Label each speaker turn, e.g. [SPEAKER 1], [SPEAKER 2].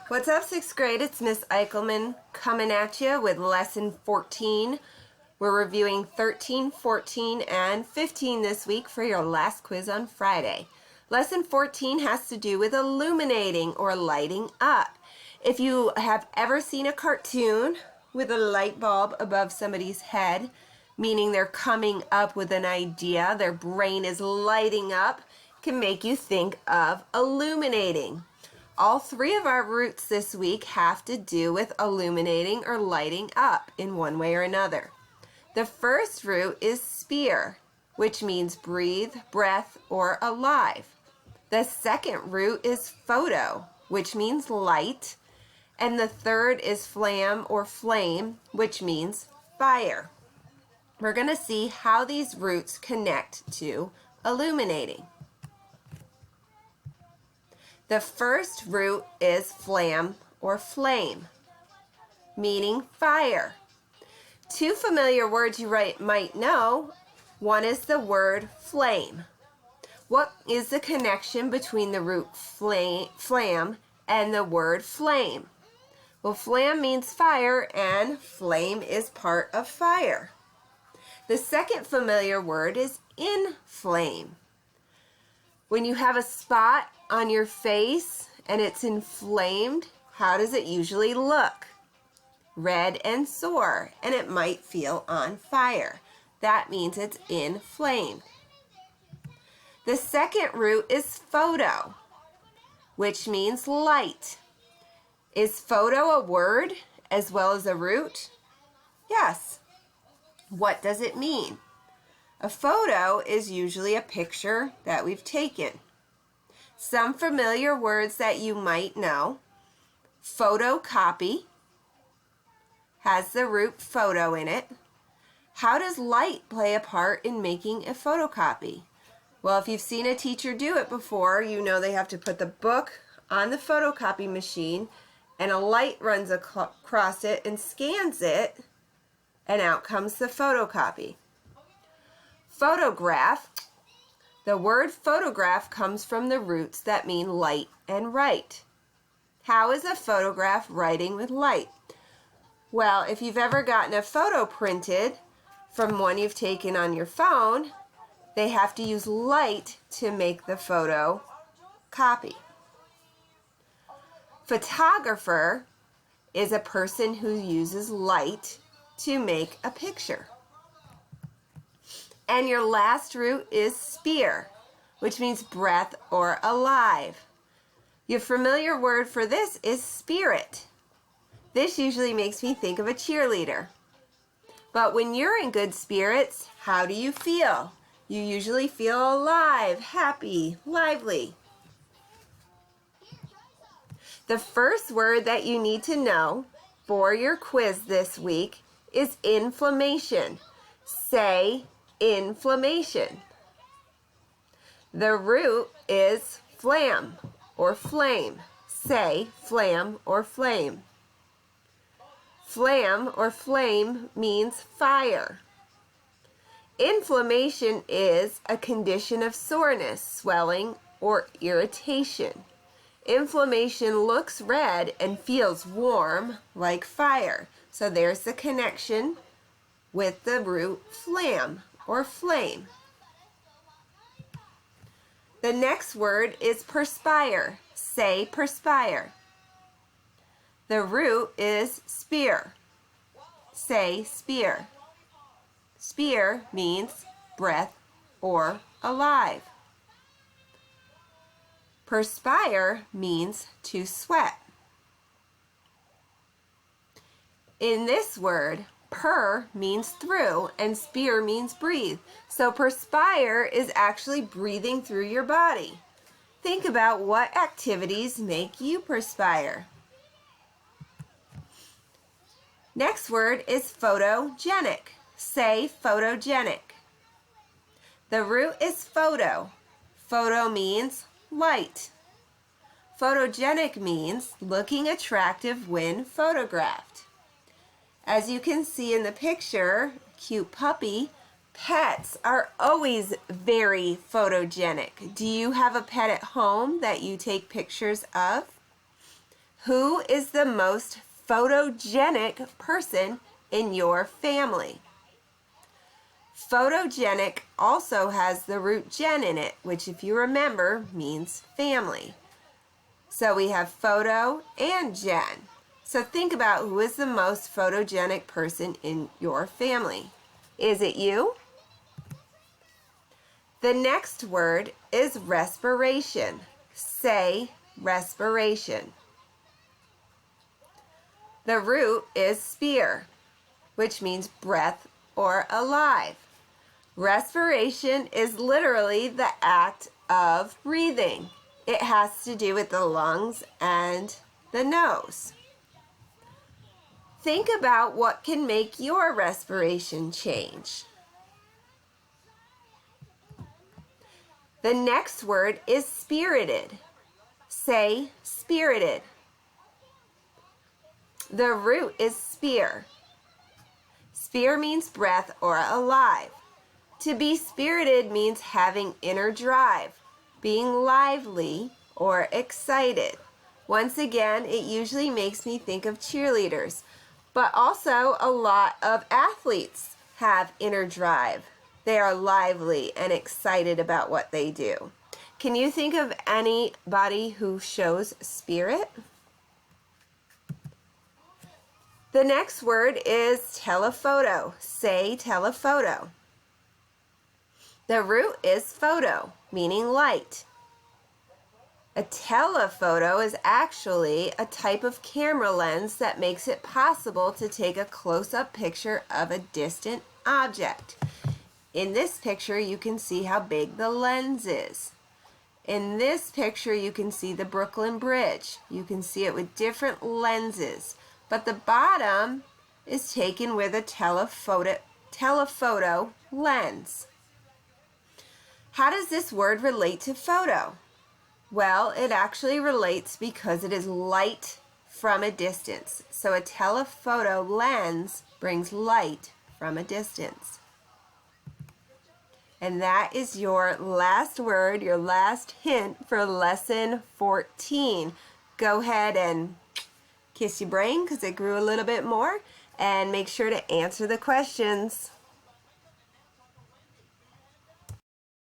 [SPEAKER 1] What's up, 6th grade? It's Miss Eichelman coming at you with lesson 14. We're reviewing 13, 14, and 15 this week for your last quiz on Friday. Lesson 14 has to do with illuminating or lighting up. If you have ever seen a cartoon with a light bulb above somebody's head, meaning they're coming up with an idea, their brain is lighting up, can make you think of illuminating. All three of our roots this week have to do with illuminating or lighting up in one way or another. The first root is sphere, which means breathe, breath, or alive. The second root is photo, which means light. And the third is flam or flame, which means fire. We're going to see how these roots connect to illuminating. The first root is flam or flame, meaning fire. Two familiar words you might know. One is the word flame. What is the connection between the root flam and the word flame? Well, flam means fire, and flame is part of fire. The second familiar word is inflame. When you have a spot on your face and it's inflamed, how does it usually look? Red and sore, and it might feel on fire. That means it's inflamed. The second root is photo, which means light. Is photo a word as well as a root? Yes. What does it mean? A photo is usually a picture that we've taken. Some familiar words that you might know. Photocopy has the root photo in it. How does light play a part in making a photocopy? Well, if you've seen a teacher do it before, you know they have to put the book on the photocopy machine and a light runs across it and scans it, and out comes the photocopy. Photograph. The word photograph comes from the roots that mean light and write. How is a photograph writing with light? Well, if you've ever gotten a photo printed from one you've taken on your phone, they have to use light to make the photo copy. Photographer is a person who uses light to make a picture. And your last root is sphere, which means breath or alive. Your familiar word for this is spirit. This usually makes me think of a cheerleader. But when you're in good spirits, how do you feel? You usually feel alive, happy, lively. The first word that you need to know for your quiz this week is inflammation. Say inflammation. The root is flam or flame. Say flam or flame. Flam or flame means fire. Inflammation is a condition of soreness, swelling, or irritation. Inflammation looks red and feels warm like fire. So there's the connection with the root flam or flame. The next word is perspire. Say perspire. The root is sphere. Say sphere. Sphere means breath or alive. Perspire means to sweat. In this word, per means through and sphere means breathe. So perspire is actually breathing through your body. Think about what activities make you perspire. Next word is photogenic. Say photogenic. The root is photo. Photo means light. Photogenic means looking attractive when photographed. As you can see in the picture, cute puppy, pets are always very photogenic. Do you have a pet at home that you take pictures of? Who is the most photogenic person in your family? Photogenic also has the root gen in it, which if you remember means family. So we have photo and gen. So think about who is the most photogenic person in your family. Is it you? The next word is respiration. Say respiration. The root is spire, which means breath or alive. Respiration is literally the act of breathing. It has to do with the lungs and the nose. Think about what can make your respiration change. The next word is spirited. Say spirited. The root is sphere. Sphere means breath or alive. To be spirited means having inner drive, being lively or excited. Once again, it usually makes me think of cheerleaders, but also a lot of athletes have inner drive. They are lively and excited about what they do. Can you think of anybody who shows spirit? The next word is telephoto. Say telephoto. The root is photo, meaning light. A telephoto is actually a type of camera lens that makes it possible to take a close-up picture of a distant object. In this picture, you can see how big the lens is. In this picture, you can see the Brooklyn Bridge. You can see it with different lenses, but the bottom is taken with a telephoto lens. How does this word relate to photo? Well, it actually relates because it is light from a distance. So a telephoto lens brings light from a distance. And that is your last word, your last hint for lesson 14. Go ahead and kiss your brain because it grew a little bit more, and make sure to answer the questions.